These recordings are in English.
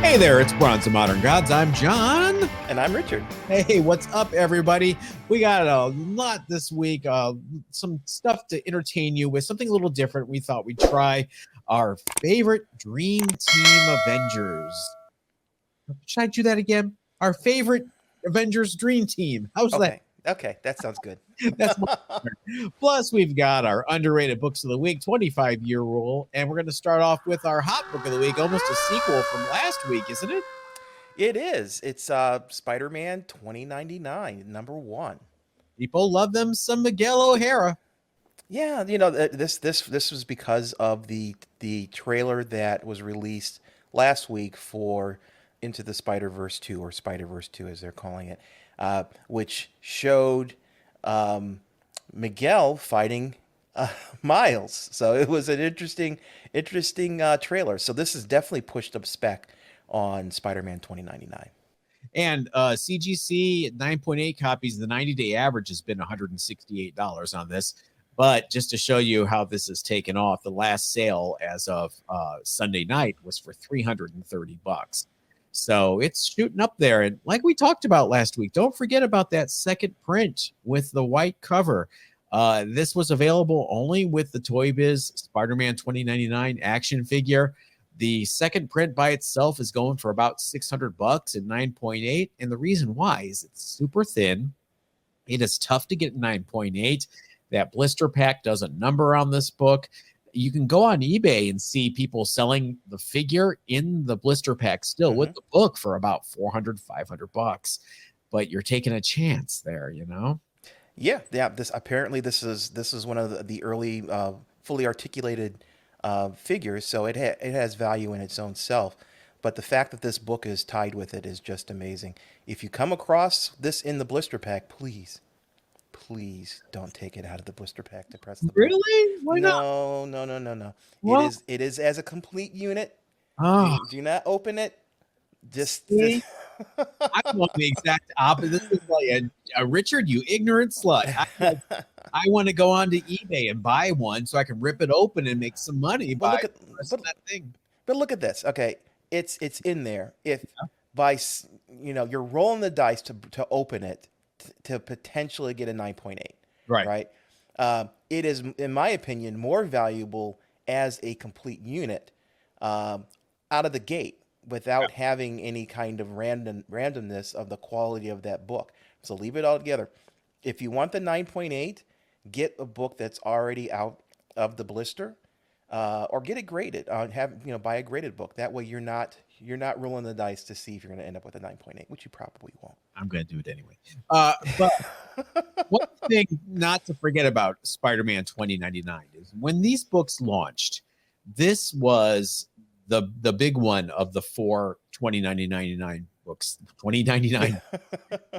Hey there, it's Bronze of Modern Gods. I'm John. And I'm Richard. Hey, what's up, everybody? We got a lot this week, some stuff to entertain you with, something a little different. We thought we'd try our favorite Dream Team Avengers. Should I do that again? Our favorite Avengers Dream Team. How's that? Okay, that sounds good. That's Plus, we've got our underrated books of the week, 25-year rule, and we're going to start off with our hot book of the week, almost a sequel from last week, isn't it? It is. It's Spider-Man 2099, #1. People love them some Miguel O'Hara. Yeah, you know, this was because of the trailer that was released last week for Into the Spider-Verse 2, or Spider-Verse 2 as they're calling it, which showed Miguel fighting Miles. So it was an interesting trailer. So this has definitely pushed up spec on Spider-Man 2099. And CGC 9.8 copies, the 90-day average has been $168 on this. But just to show you how this has taken off, the last sale as of Sunday night was for $330. So it's shooting up there. And like we talked about last week, don't forget about that second print with the white cover. This was available only with the Toy Biz Spider-Man 2099 action figure. The second print by itself is going for about $600 at 9.8. And the reason why is it's super thin. It is tough to get 9.8. That blister pack doesn't number on this book. You can go on eBay and see people selling the figure in the blister pack still with the book for about $400, $500. But you're taking a chance there, you know? Yeah. This is one of the early fully articulated figures, so it has value in its own self. But the fact that this book is tied with it is just amazing. If you come across this in the blister pack, please don't take it out of the blister pack to press the button. Really? Why not? No. Well, It is as a complete unit. Oh, Do not open it. Just I want the exact opposite. This is like a Richard, you ignorant slut. I want to go on to eBay and buy one so I can rip it open and make some money by that thing. But look at this. Okay, it's in there. If by you're rolling the dice to open it to potentially get a 9.8. Right. It is, in my opinion, more valuable as a complete unit out of the gate without having any kind of randomness of the quality of that book. So leave it all together. If you want the 9.8, get a book that's already out of the blister, or get it graded. Buy a graded book. That way you're not rolling the dice to see if you're going to end up with a 9.8, which you probably won't. I'm going to do it anyway. But one thing not to forget about Spider-Man 2099 is when these books launched, this was the big one of the 4 2099 books. 2099.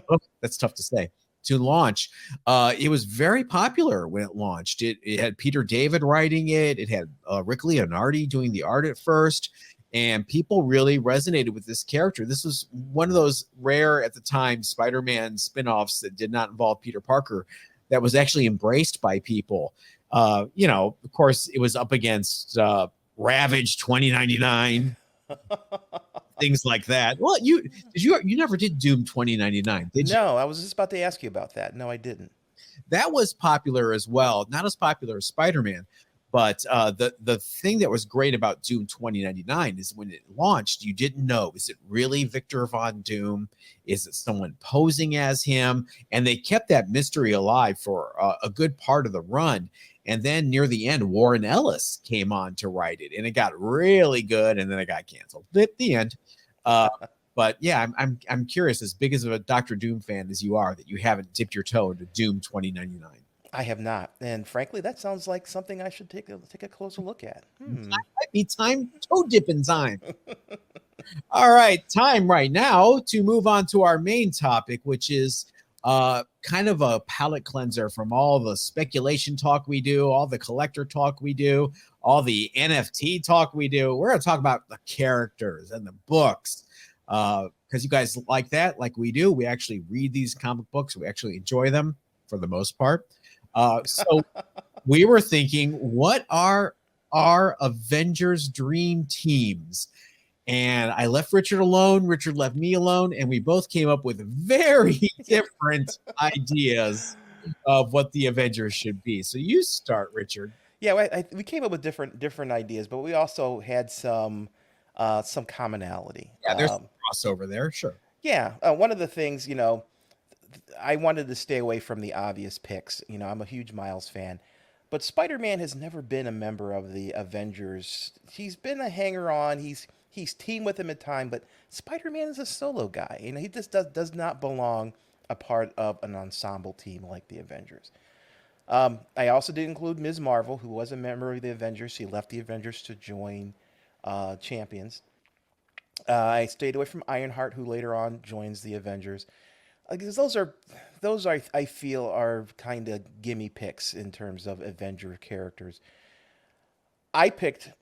Oh, that's tough to say. To launch, it was very popular when it launched. It had Peter David writing it. It had Rick Leonardi doing the art at first, and people really resonated with this character. This was one of those rare at the time Spider-Man spinoffs that did not involve Peter Parker that was actually embraced by people. Of course, it was up against Ravage 2099. Things like that. Well, you never did Doom 2099, did you? No, I was just about to ask you about that. No, I didn't. That was popular as well. Not as popular as Spider-Man, but the thing that was great about Doom 2099 is when it launched, you didn't know, is it really Victor Von Doom? Is it someone posing as him? And they kept that mystery alive for a good part of the run. And then near the end, Warren Ellis came on to write it, and it got really good, and then it got canceled at the end. But yeah, I'm curious, as big as a Dr. Doom fan as you are, that you haven't dipped your toe into Doom 2099. I have not, and frankly, that sounds like something I should take a closer look at. It might be time, toe dipping time. All right, time right now to move on to our main topic, which is kind of a palate cleanser from all the speculation talk we do, all the collector talk we do, all the NFT talk we do. We're going to talk about the characters and the books because you guys like that, like we do. We actually read these comic books. We actually enjoy them for the most part. So we were thinking, what are our Avengers Dream Teams? and I left Richard alone. Richard left me alone, and we both came up with very different ideas of what the Avengers should be. So you start, Richard. Yeah, we came up with different ideas, but we also had some commonality. Yeah, there's some crossover there, sure. Yeah, one of the things, I wanted to stay away from the obvious picks. I'm a huge Miles fan, but Spider-Man has never been a member of the Avengers. He's been a hanger-on. He's teamed with them at time, but Spider-Man is a solo guy. He just does not belong a part of an ensemble team like the Avengers. I also did include Ms. Marvel, who was a member of the Avengers. She left the Avengers to join Champions. I stayed away from Ironheart, who later on joins the Avengers. Because those I feel are kind of gimme picks in terms of Avenger characters. I picked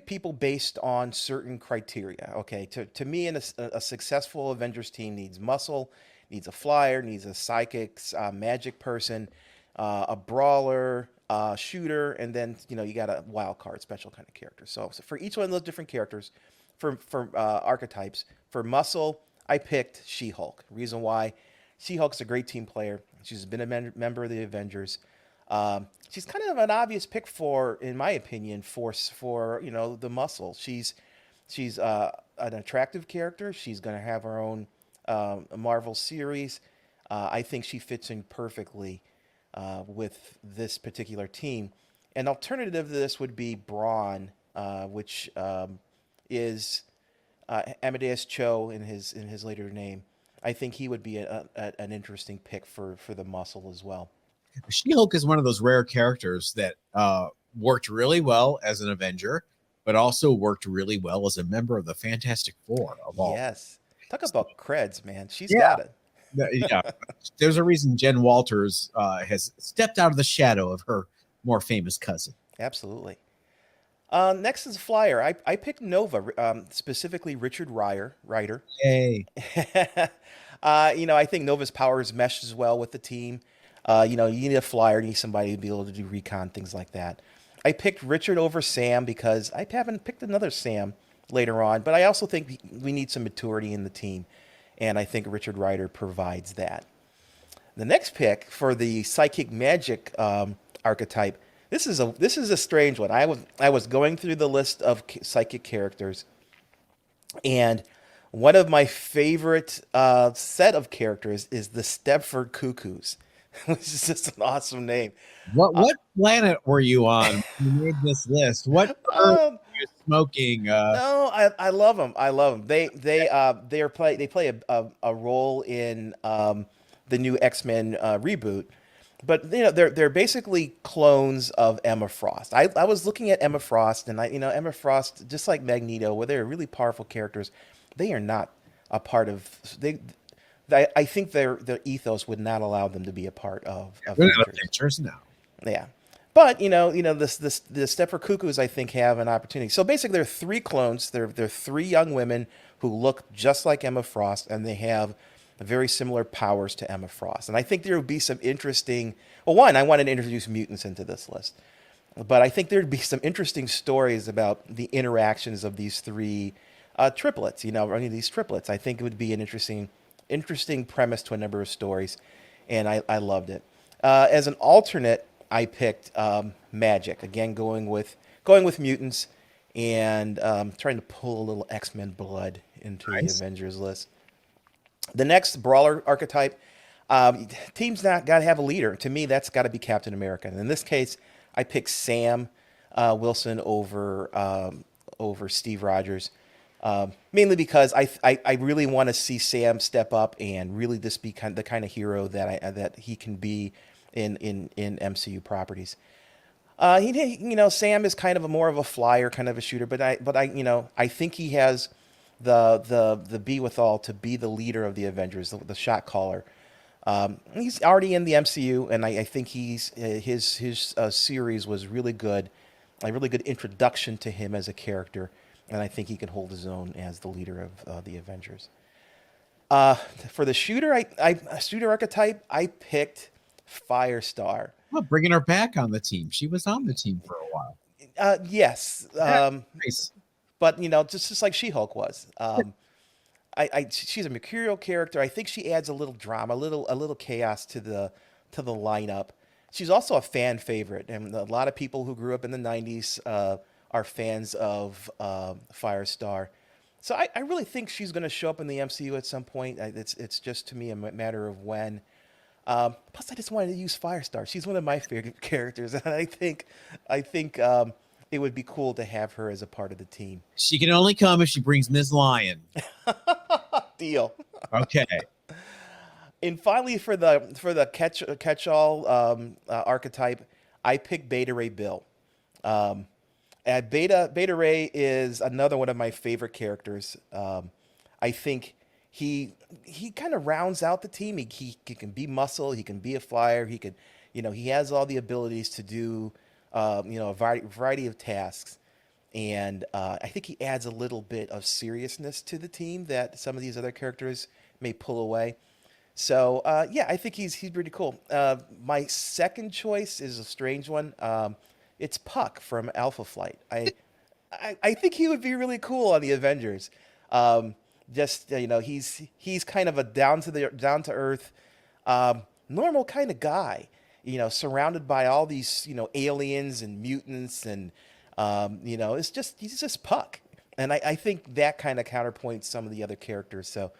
people based on certain criteria. Okay, to me, a successful Avengers team needs muscle, needs a flyer, needs a psychic, magic person, a brawler, shooter, and then you got a wild card, special kind of character. So for each one of those different characters, for archetypes, for muscle, I picked She-Hulk. Reason why: She-Hulk's a great team player. She's been a member of the Avengers. She's kind of an obvious pick in my opinion, for the muscle. She's an attractive character. She's going to have her own Marvel series. I think she fits in perfectly with this particular team. An alternative to this would be Brawn, which is Amadeus Cho in his later name. I think he would be an interesting pick for the muscle as well. She-Hulk is one of those rare characters that worked really well as an Avenger, but also worked really well as a member of the Fantastic Four of all. Yes. Talk about creds, man. She's got it. Yeah. There's a reason Jen Walters has stepped out of the shadow of her more famous cousin. Absolutely. Next is Flyer. I picked Nova, specifically Richard Rider. Yay. I think Nova's powers mesh as well with the team. You need a flyer, you need somebody to be able to do recon, things like that. I picked Richard over Sam because I haven't picked another Sam later on, but I also think we need some maturity in the team, and I think Richard Rider provides that. The next pick for the psychic magic archetype, this is a strange one. I was going through the list of psychic characters, and one of my favorite set of characters is the Stepford Cuckoos, which is just an awesome name. What planet were you on when you made this list? What were you smoking? No, I love them. I love them. They play a role in the new X-Men reboot, but they're basically clones of Emma Frost. I was looking at Emma Frost, and Emma Frost, just like Magneto, where they're really powerful characters, they are not a part of I think their ethos would not allow them to be a part of Avengers now. Yeah, but the Stepford Cuckoos, I think, have an opportunity. So basically, they're three clones. They're three young women who look just like Emma Frost, and they have very similar powers to Emma Frost. And I think there would be some interesting. Well, one, I wanted to introduce mutants into this list, but I think there'd be some interesting stories about the interactions of these three triplets. These triplets. I think it would be an interesting premise to a number of stories, and I loved it. As an alternate, I picked Magic, again going with mutants, and trying to pull a little X-Men blood into the Avengers list. The next brawler archetype, team's not got to have a leader. To me, that's got to be Captain America. And in this case, I picked Sam Wilson over Steve Rogers. Mainly because I really want to see Sam step up and really just be the kind of hero that he can be in MCU properties. Sam is kind of more of a flyer, kind of a shooter, but I think he has the be withal to be the leader of the Avengers, the shot caller. He's already in the MCU, and I think his series was really good, a really good introduction to him as a character. And I think he can hold his own as the leader of the Avengers. For the shooter, shooter archetype, I picked Firestar. Well, bringing her back on the team. She was on the team for a while. Yes. Nice. but just like She-Hulk was. She's a mercurial character. I think she adds a little drama, a little chaos to the lineup. She's also a fan favorite, and a lot of people who grew up in the '90s are fans of Firestar. So I really think she's going to show up in the MCU at some point. It's just to me a matter of when. Plus, I just wanted to use Firestar. She's one of my favorite characters, and I think it would be cool to have her as a part of the team. She can only come if she brings Ms. Lion. Deal. Okay. And finally, for the catch-all archetype, I picked Beta Ray Bill. And Beta Ray is another one of my favorite characters. I think he kind of rounds out the team. He can be muscle. He can be a flyer. He could, he has all the abilities to do, a variety of tasks. And I think he adds a little bit of seriousness to the team that some of these other characters may pull away. So yeah, I think he's pretty cool. My second choice is a strange one. It's Puck from Alpha Flight. I think he would be really cool on the Avengers. He's kind of a down to earth, normal kind of guy. Surrounded by all these aliens and mutants, and he's just Puck. And I think that kind of counterpoints some of the other characters. So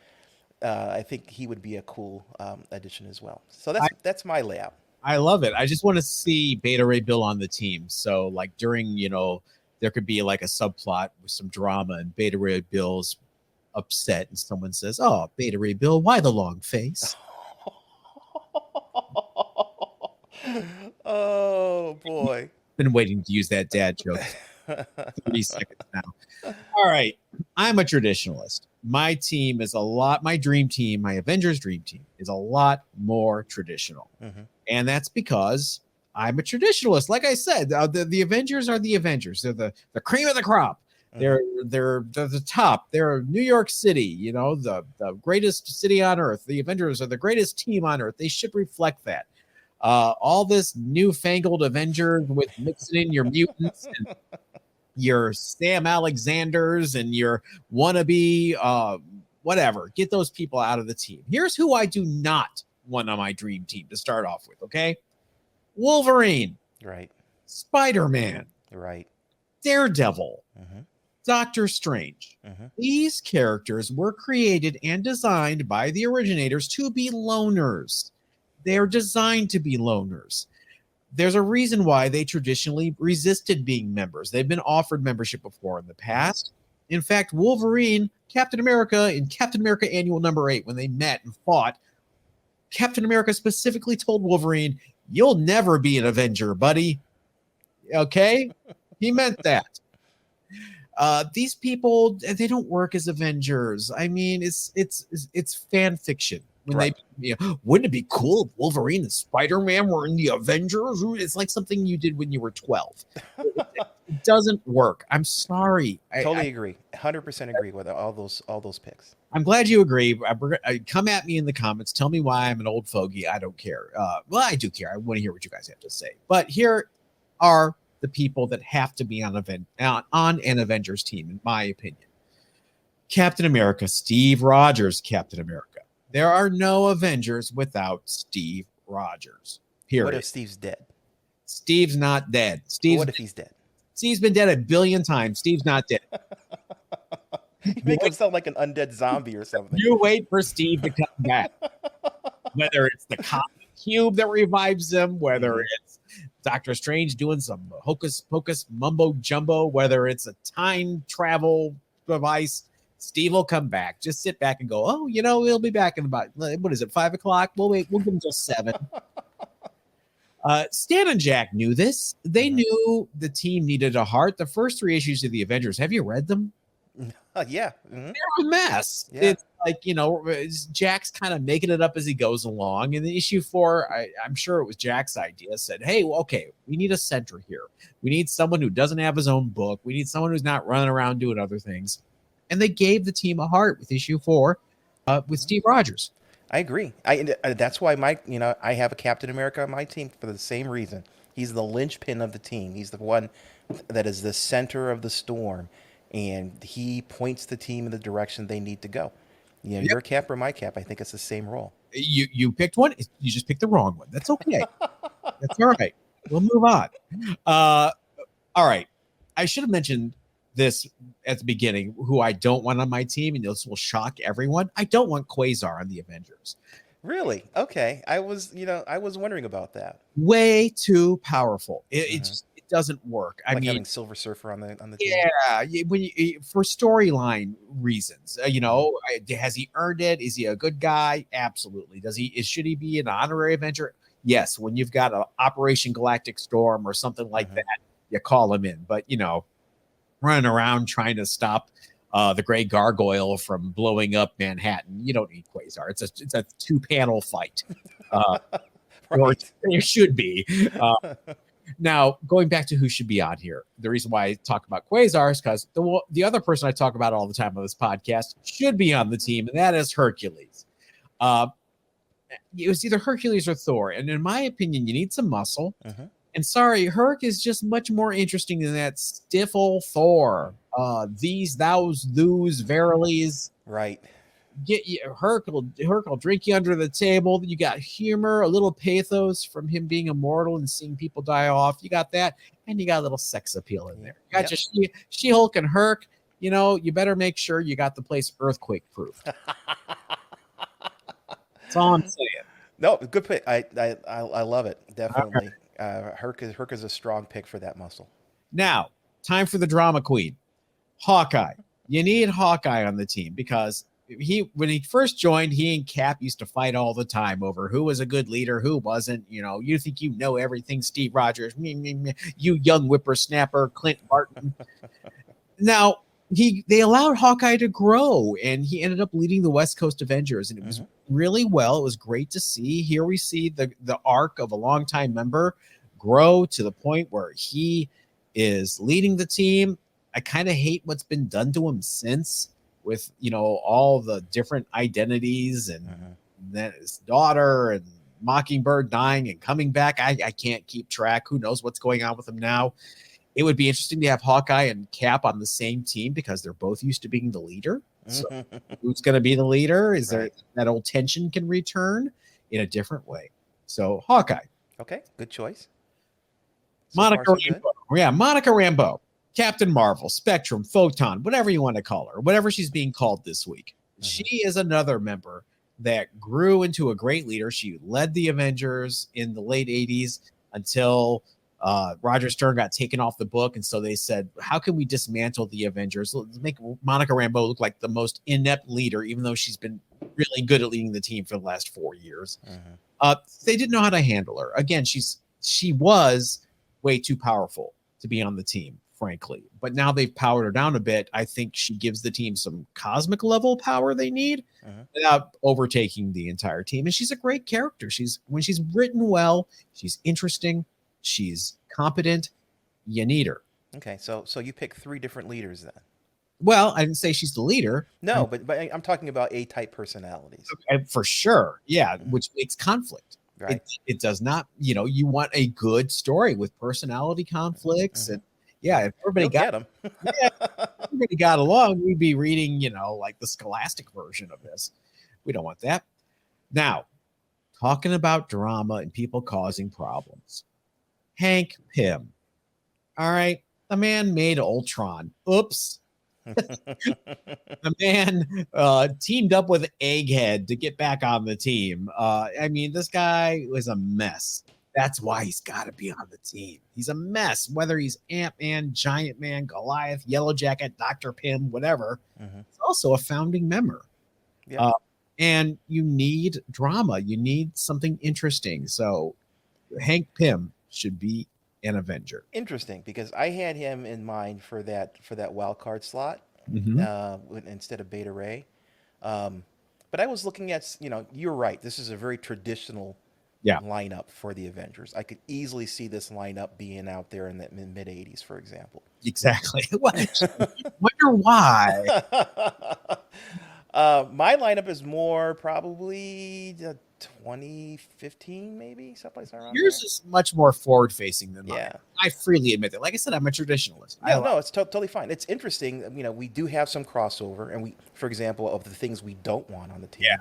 I think he would be a cool addition as well. So that's my layout. I love it. I just want to see Beta Ray Bill on the team. So like during, there could be like a subplot with some drama and Beta Ray Bill's upset and someone says, "Oh, Beta Ray Bill, why the long face?" Oh boy. Been waiting to use that dad joke. 30 seconds now. All right. I'm a traditionalist. My team is my dream team, my Avengers Dream Team is a lot more traditional. Mm-hmm. And that's because I'm a traditionalist. Like I said, the Avengers are the Avengers. They're the cream of the crop. Mm-hmm. They're the top. They're New York City, the greatest city on earth. The Avengers are the greatest team on earth. They should reflect that. All this newfangled Avengers with mixing in your mutants and your Sam Alexanders and your wannabe whatever. Get those people out of the team. Here's who I do not want on my dream team to start off with, okay? Wolverine. Right. Spider-Man. Right. Daredevil. Mm-hmm. Doctor Strange. Mm-hmm. These characters were created and designed by the originators to be loners. They're designed to be loners. There's a reason why they traditionally resisted being members. They've been offered membership before in the past. In fact, Wolverine, Captain America, in Captain America Annual number 8, when they met and fought, Captain America specifically told Wolverine, "You'll never be an Avenger, buddy." Okay? He meant that. These people, they don't work as Avengers. I mean, it's fan fiction. When right. Wouldn't it be cool if Wolverine and Spider-Man were in the Avengers? It's like something you did when you were 12. It doesn't work. I'm sorry. Totally agree. 100% agree with all those picks. I'm glad you agree. Come at me in the comments. Tell me why I'm an old fogey. I don't care. Well, I do care. I want to hear what you guys have to say. But here are the people that have to be on an Avengers team, in my opinion. Captain America, Steve Rogers, Captain America. There are no Avengers without Steve Rogers. Period. What if Steve's dead? Steve's not dead. What if he's dead? Steve's been dead 1 billion times. Steve's not dead. You make him sound like an undead zombie or something. You wait for Steve to come back. Whether it's the comic cube that revives him, whether it's Doctor Strange doing some hocus pocus mumbo jumbo, whether it's a time travel device, Steve will come back. Just sit back and go, "Oh, he'll be back in about, what is it, 5 o'clock? We'll wait. We'll give him till 7. Stan and Jack knew this. They knew the team needed a heart. The first 3 issues of the Avengers, have you read them? Yeah. Mm-hmm. They're a mess. Yeah. It's like, Jack's kind of making it up as he goes along. And the issue 4, I'm sure it was Jack's idea, said, "Hey, well, okay, we need a center here. We need someone who doesn't have his own book. We need someone who's not running around doing other things." And they gave the team a heart with issue 4 with Steve Rogers. I agree. That's why I have a Captain America on my team for the same reason. He's the linchpin of the team. He's the one that is the center of the storm. and he points the team in the direction they need to go. You know, Yep. your cap or my cap, I think it's the same role. You picked one. You just picked the wrong one. That's okay. That's all right. We'll move on. All right. I should have mentioned this at the beginning, who I don't want on my team, and this will shock everyone. I don't want Quasar on the Avengers. Really? Okay. I was wondering about that. Way too powerful. It doesn't work. I mean, having Silver Surfer on the team. Yeah, for storyline reasons, has he earned it? Is he a good guy? Absolutely. Should he be an honorary Avenger? Yes. When you've got an Operation Galactic Storm or something like that, you call him in. But running around trying to stop the Gray Gargoyle from blowing up Manhattan, you don't need Quasar. It's a 2-panel fight, right. Or it should be. Now, going back to who should be on here, the reason why I talk about Quasar is because the other person I talk about all the time on this podcast should be on the team, and that is Hercules. It was either Hercules or Thor, and in my opinion, you need some muscle. And sorry, Herc is just much more interesting than that stiff old Thor. These, thous, those, verilies. Right. Herc will drink you under the table. You got humor, a little pathos from him being immortal and seeing people die off. You got that, and you got a little sex appeal in there. You got your She-Hulk and Herc. You better make sure you got the place earthquake proof. That's all I'm saying. No, good pick. I love it. Definitely. Herc is a strong pick for that muscle. Now, time for the drama queen, Hawkeye. You need Hawkeye on the team because when he first joined, he and Cap used to fight all the time over who was a good leader, who wasn't. You think you know everything, Steve Rogers. You young whippersnapper, Clint Barton. Now, they allowed Hawkeye to grow, and he ended up leading the West Coast Avengers, and it was really well. It was great to see. Here we see the arc of a longtime member grow to the point where he is leading the team. I kind of hate what's been done to him since, with all the different identities and then his daughter and Mockingbird dying and coming back. I can't keep track. Who knows what's going on with him now? It would be interesting to have Hawkeye and Cap on the same team because they're both used to being the leader. So who's going to be the leader? Is there that old tension can return in a different way? So Hawkeye. Okay, good choice. Monica Rambeau. Yeah, Monica Rambeau. Captain Marvel, Spectrum, Photon, whatever you want to call her, whatever she's being called this week. She is another member that grew into a great leader. She led the Avengers in the late 80s until Roger Stern got taken off the book. And so they said, how can we dismantle the Avengers? Let's make Monica Rambeau look like the most inept leader, even though she's been really good at leading the team for the last 4 years. They didn't know how to handle her. Again, she was way too powerful to be on the team, frankly. But now they've powered her down a bit. I think she gives the team some cosmic level power they need without overtaking the entire team. And she's a great character. When she's written well, she's interesting. She's competent. You need her. Okay, so you pick 3 different leaders then. Well, I didn't say she's the leader. No, but I'm talking about A-type personalities. For sure. Yeah, which makes conflict. Right. It does not, you want a good story with personality conflicts. And if everybody everybody got along, we'd be reading, like the Scholastic version of this. We don't want that. Now, talking about drama and people causing problems. Hank Pym. All right. The man made Ultron. Oops. The man teamed up with Egghead to get back on the team. This guy was a mess. That's why he's got to be on the team. He's a mess, whether he's Ant-Man, Giant Man, Goliath, Yellow Jacket, Dr. Pym, whatever. He's also a founding member. Yeah. And you need drama. You need something interesting. So Hank Pym should be an Avenger. Interesting, because I had him in mind for that wild card slot instead of Beta Ray. But I was looking at, you're right. This is a very traditional lineup for the Avengers. I could easily see this lineup being out there in the mid 80s, for example. Exactly. Wonder why. My lineup is more probably 2015, maybe someplace around Yours there. is much more forward facing than mine. Yeah. I freely admit that. Like I said, I'm a traditionalist. Yeah, no, it's totally fine. It's interesting. We do have some crossover, and for example, of the things we don't want on the team. Yeah.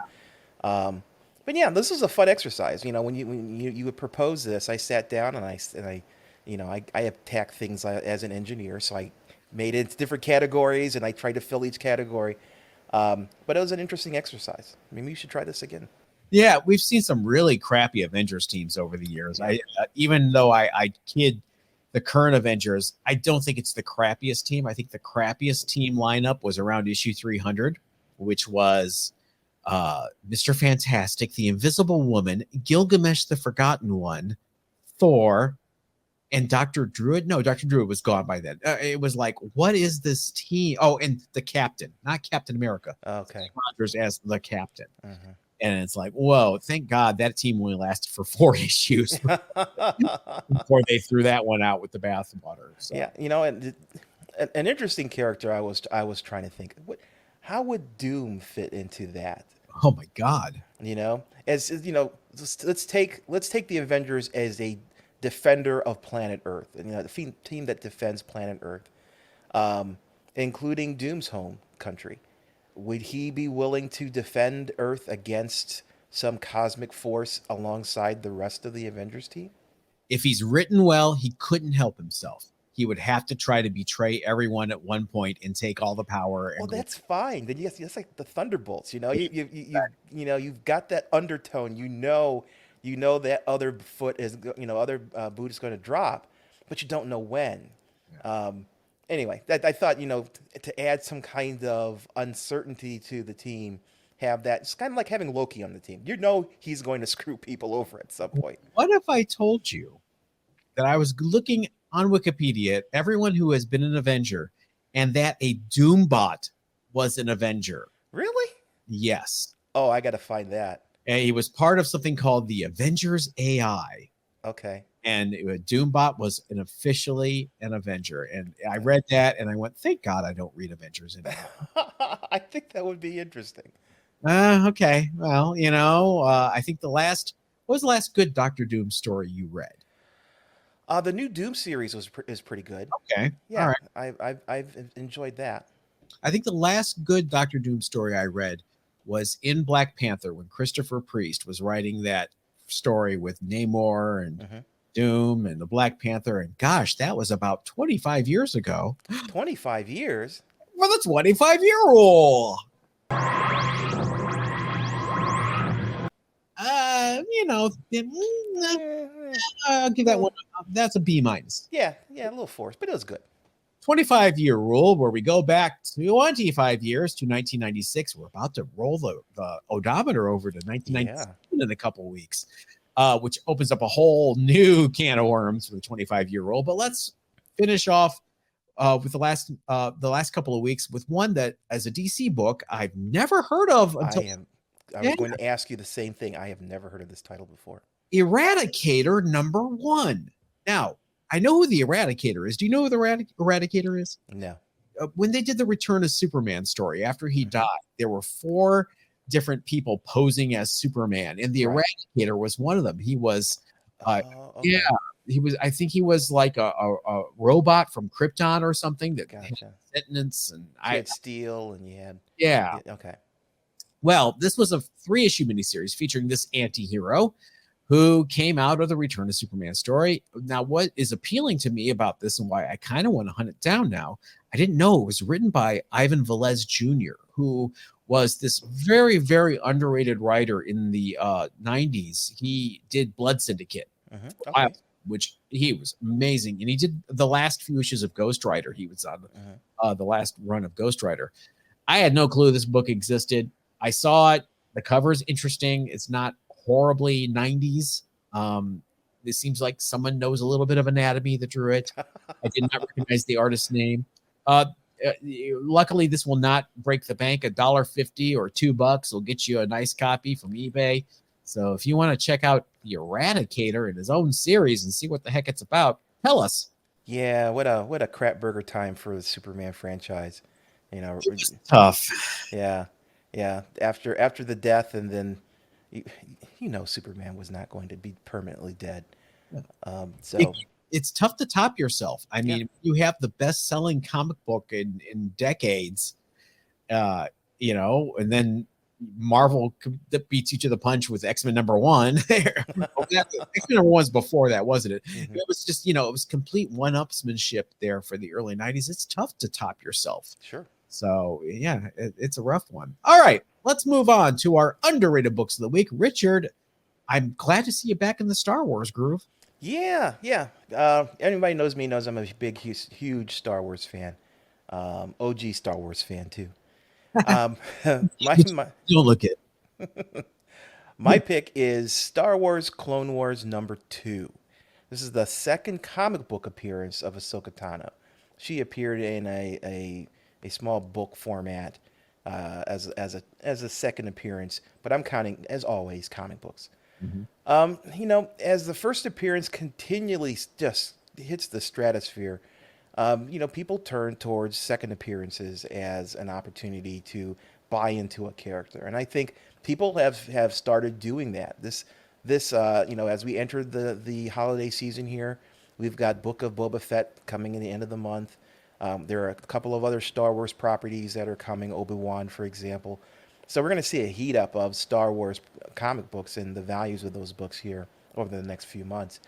But yeah, this was a fun exercise. When you would propose this, I sat down and I attack things as an engineer, so I made it into different categories and I tried to fill each category. But it was an interesting exercise. Maybe you should try this again. Yeah, we've seen some really crappy Avengers teams over the years. Yeah. Even though I kid the current Avengers, I don't think it's the crappiest team. I think the crappiest team lineup was around issue 300, which was Mr. Fantastic, the Invisible Woman, Gilgamesh the Forgotten One, Thor, and Dr. Druid. No, Dr. Druid was gone by then. It was like, what is this team? Oh, and the captain, not Captain America. Okay. Rogers as the captain. Mm-hmm. And it's like, whoa, thank God that team only lasted for 4 issues before they threw that one out with the bathwater. So. Yeah, and an interesting character I was trying to think, how would Doom fit into that? Oh my God. Let's take the Avengers as a defender of planet Earth, and the team that defends planet Earth, including Doom's home country. Would he be willing to defend Earth against some cosmic force alongside the rest of the Avengers team? If he's written well, he couldn't help himself. He would have to try to betray everyone at one point and take all the power. Well, that's fine. Then yes, that's like the Thunderbolts. You've got that undertone. That other foot is other boot is going to drop, but you don't know when. Yeah. Anyway, I thought, to add some kind of uncertainty to the team, have that. It's kind of like having Loki on the team. He's going to screw people over at some point. What if I told you that I was looking on Wikipedia at everyone who has been an Avenger and that a Doombot was an Avenger? Really? Yes. Oh, I got to find that. And he was part of something called the Avengers AI. Okay. And Doombot was officially an Avenger. And I read that and I went, thank God I don't read Avengers anymore. I think that would be interesting. Okay. Well, I think what was the last good Doctor Doom story you read? The new Doom series is pretty good. Okay. Yeah. All right. I've enjoyed that. I think the last good Doctor Doom story I read was in Black Panther when Christopher Priest was writing that story with Namor and Doom and the Black Panther. And gosh, that was about 25 years ago. 25 years? Well, the 25-year rule. I'll give that one. That's a B minus. Yeah, a little forced, but it was good. 25-year rule, where we go back 25 years to 1996. We're about to roll the odometer over to 1997 in a couple of weeks, which opens up a whole new can of worms for the 25-year rule. But let's finish off with the last couple of weeks with one that, as a DC book, I've never heard of until. I was going to ask you the same thing. I have never heard of this title before. Eradicator #1. Now, I know who the Eradicator is. Do you know who the Eradicator is? No. When they did the Return of Superman story, after he died, there were 4 different people posing as Superman, and the Eradicator was one of them. He was, he was. I think he was like a robot from Krypton or something that had sentience, and you had steel, and you had okay. Well, this was a 3-issue miniseries featuring this anti-hero who came out of the Return of Superman story. Now, what is appealing to me about this and why I kind of want to hunt it down now, I didn't know it was written by Ivan Velez Jr., who was this very, very underrated writer in the 90s. He did Blood Syndicate, which he was amazing. And he did the last few issues of Ghost Rider. He was on the last run of Ghost Rider. I had no clue this book existed. I saw it. The cover is interesting. It's not horribly 90s. It seems like someone knows a little bit of anatomy that drew it. I did not recognize the artist's name. Luckily, this will not break the bank. $1.50 or $2 will get you a nice copy from eBay. So if you want to check out the Eradicator in his own series and see what the heck it's about, tell us. Yeah, what a crap burger time for the Superman franchise. It's tough. Yeah. Yeah, after the death, and then Superman was not going to be permanently dead. So it's tough to top yourself. I mean, you have the best-selling comic book in decades, and then Marvel that beats you to the punch with X-Men #1. X-Men #1's before that, wasn't it? Mm-hmm. It was just, it was complete one-upsmanship there for the early 90s. It's tough to top yourself. Sure. So, yeah, it's a rough one. All right, let's move on to our underrated books of the week. Richard, I'm glad to see you back in the Star Wars groove. Yeah. Anybody knows me knows I'm a big, huge Star Wars fan. OG Star Wars fan, too. Don't look it. My pick is Star Wars Clone Wars #2. This is the second comic book appearance of Ahsoka Tano. She appeared in a small book format as a second appearance, but I'm counting, as always, comic books. Mm-hmm. As the first appearance continually just hits the stratosphere, people turn towards second appearances as an opportunity to buy into a character, and I think people have started doing that. This as we enter the holiday season here, we've got Book of Boba Fett coming in the end of the month. There are a couple of other Star Wars properties that are coming, Obi-Wan, for example. So we're going to see a heat up of Star Wars comic books and the values of those books here over the next few months.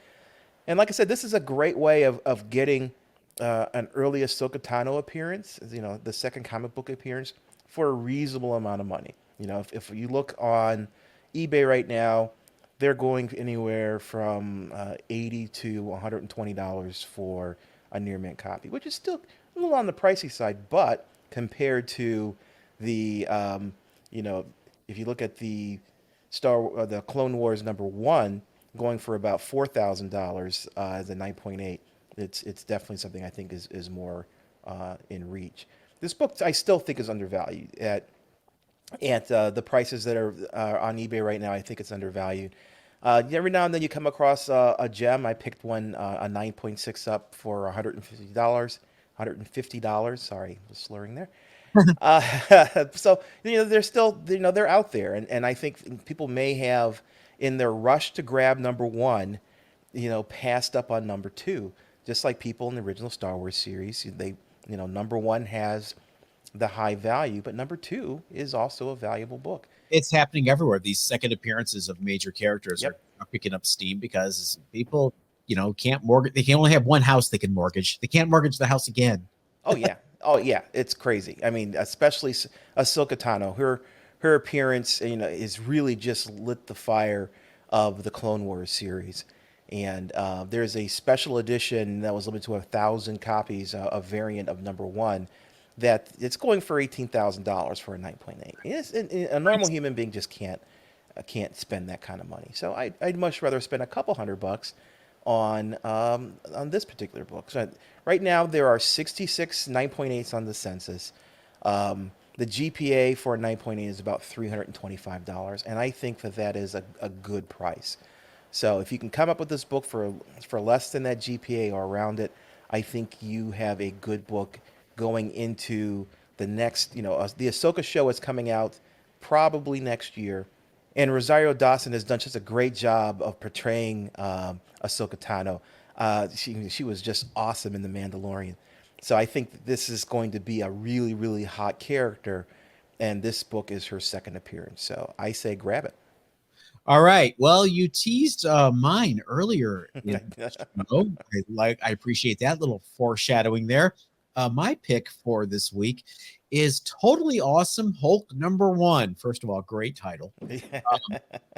And like I said, this is a great way of getting an early Ahsoka Tano appearance, the second comic book appearance, for a reasonable amount of money. If you look on eBay right now, they're going anywhere from $80 to $120 for a near mint copy, which is still a little on the pricey side, but compared to the, if you look at the the Clone Wars #1 going for about $4,000 as a 9.8, it's definitely something I think is more in reach. This book I still think is undervalued at the prices that are on eBay right now. I think it's undervalued. Every now and then you come across a gem. I picked one, a 9.6 up for $150. $150. Sorry, I was slurring there. So they're still they're out there, and I think people may have, in their rush to grab #1, passed up on #2. Just like people in the original Star Wars series, they #1 has the high value, but #2 is also a valuable book. It's happening everywhere. These second appearances of major characters are picking up steam because people, can't mortgage. They can only have one house they can mortgage. They can't mortgage the house again. Oh yeah, it's crazy. I mean, especially Ahsoka Tano. Her appearance, is really just lit the fire of the Clone Wars series. And there's a special edition that was limited to 1,000 copies, a variant of #1. That it's going for $18,000 for a 9.8. Yes, a normal human being just can't spend that kind of money. So I'd much rather spend a couple $100 on this particular book. So right now there are 66 9.8s on the census. The GPA for a 9.8 is about $325, and I think that is a good price. So if you can come up with this book for less than that GPA or around it, I think you have a good book going into the next, the Ahsoka show is coming out probably next year. And Rosario Dawson has done just a great job of portraying Ahsoka Tano. She was just awesome in The Mandalorian. So I think this is going to be a really, really hot character. And this book is her second appearance. So I say grab it. All right. Well, you teased mine earlier. I appreciate that little foreshadowing there. My pick for this week is Totally Awesome Hulk #1. First of all, great title.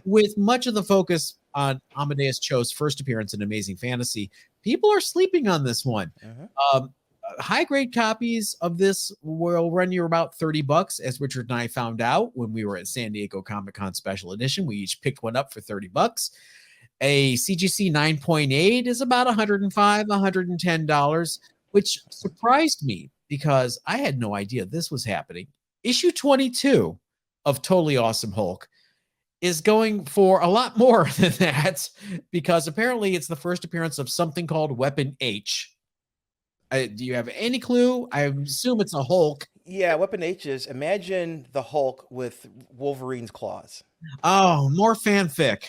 With much of the focus on Amadeus Cho's first appearance in Amazing Fantasy, people are sleeping on this one. High-grade copies of this will run you about $30, as Richard and I found out when we were at San Diego Comic-Con Special Edition. We each picked one up for $30. A CGC 9.8 is about $105, $110, which surprised me because I had no idea this was happening. Issue 22 of Totally Awesome Hulk is going for a lot more than that because apparently it's the first appearance of something called Weapon H. Do you have any clue? I assume it's a Hulk. Yeah, Weapon H is, imagine the Hulk with Wolverine's claws. Oh, more fanfic.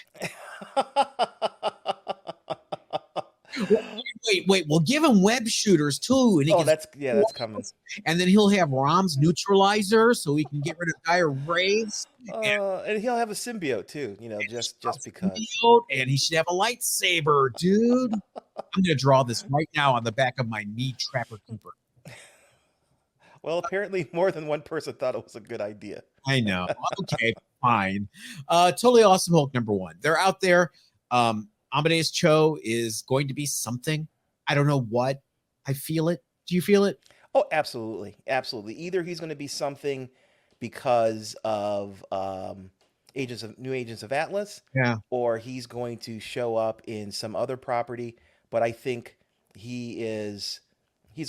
Wait. We'll give him web shooters too, and he that's coming. And then he'll have Rom's neutralizer, so he can get rid of dire wraiths. And he'll have a symbiote too, just because. Symbiote, and he should have a lightsaber, dude. I'm gonna draw this right now on the back of my knee Trapper Keeper. Well, apparently more than one person thought it was a good idea. I know. Okay, fine. Totally Awesome Hulk #1. They're out there. Amadeus Cho is going to be something. I don't know what. I feel it. Do you feel it? Oh, absolutely. Absolutely. Either he's going to be something because of New Agents of Atlas, or he's going to show up in some other property. But I think he's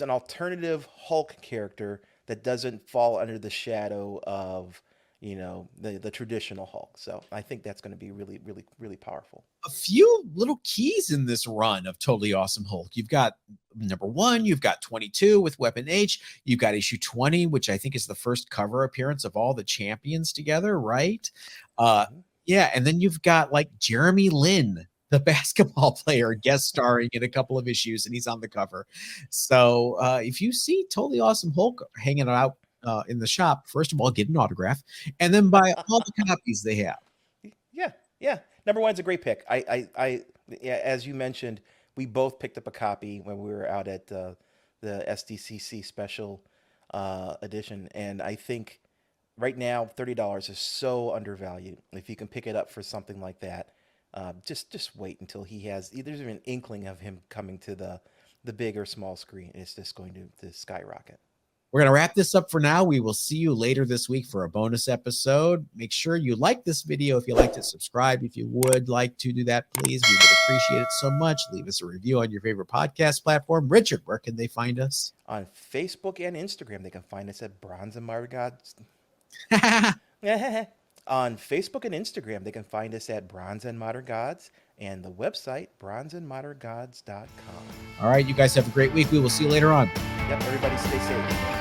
an alternative Hulk character that doesn't fall under the shadow of the traditional Hulk. So I think that's going to be really, really, really powerful. A few little keys in this run of Totally Awesome Hulk. You've got #1, you've got 22 with Weapon H, you've got issue 20, which I think is the first cover appearance of all the champions together, right? Yeah, and then you've got like Jeremy Lin, the basketball player, guest starring in a couple of issues, and he's on the cover. So if you see Totally Awesome Hulk hanging out in the shop, first of all, get an autograph, and then buy all the copies they have. Yeah. #1's a great pick. As you mentioned, we both picked up a copy when we were out at the SDCC special edition, and I think right now $30 is so undervalued. If you can pick it up for something like that, just wait until there's even an inkling of him coming to the big or small screen. It's just going to skyrocket. We're going to wrap this up for now. We will see you later this week for a bonus episode. Make sure you like this video. If you liked it, subscribe. If you would like to do that, please, we would appreciate it so much. Leave us a review on your favorite podcast platform. Richard, where can they find us? On Facebook and Instagram, they can find us at Bronze and Modern Gods. On Facebook and Instagram, they can find us at Bronze and Modern Gods, and the website, bronzeandmoderngods.com. All right, you guys have a great week. We will see you later on. Yep, everybody stay safe.